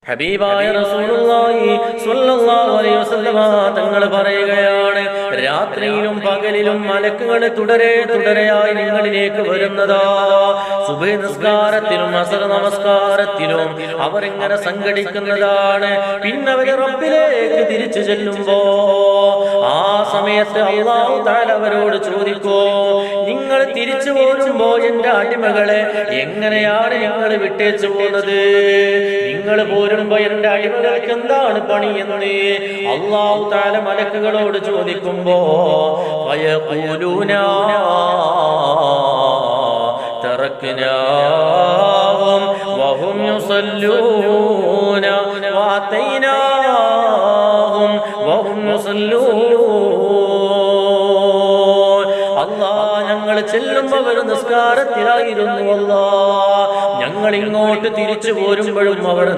ഹബീബായ റസൂലുള്ളാഹി സ്വല്ലല്ലാഹു അലൈഹി വസല്ലമ തങ്ങൾ പറയുകയാണ്, രാത്രിയിലും പകലിലും മലക്കുകൾ തുടരെയായി നിങ്ങളിലേക്ക് വരുന്നതാ. സുബ്ഹി നിസ്കാരത്തിലും അസ്ർ നമസ്കാരത്തിലും അവരിങ്ങനെ സംഘടിക്കുന്നതാണ്. പിന്നെ അവർ റബ്ബിലേക്ക് തിരിച്ചു ചെല്ലുമ്പോ ആ സമയത്ത് അല്ലാഹു തആല അവരോട് ചോദിക്കോ, നിങ്ങൾ തിരിച്ചു പോരുമ്പോ എന്റെ അടിമകളെ എങ്ങനെയാണ് നിങ്ങൾ വിട്ടേച്ചു പോകുന്നത്? നിങ്ങൾ പോരുമ്പോ എന്റെ അടിമകൾക്ക് എന്താണ് പണിയെന്ന് അല്ലാഹു തആല മലക്കുകളോട് ചോദിക്കുമ്പോ ഫയഖൂലൂന തറക്നാഹും വഹും യുസല്ലൂന വഅതൈനാഹും വഹും യുസല്ലൂൻ. അല്ലാഹ്, ഞങ്ങൾ ചെല്ലുമ്പോ അവർ നിസ്കാരത്തിലായിരുന്നു. അല്ലാഹ്, ഞങ്ങൾ ഇങ്ങോട്ട് തിരിച്ചു പോരുമ്പോഴും അവർ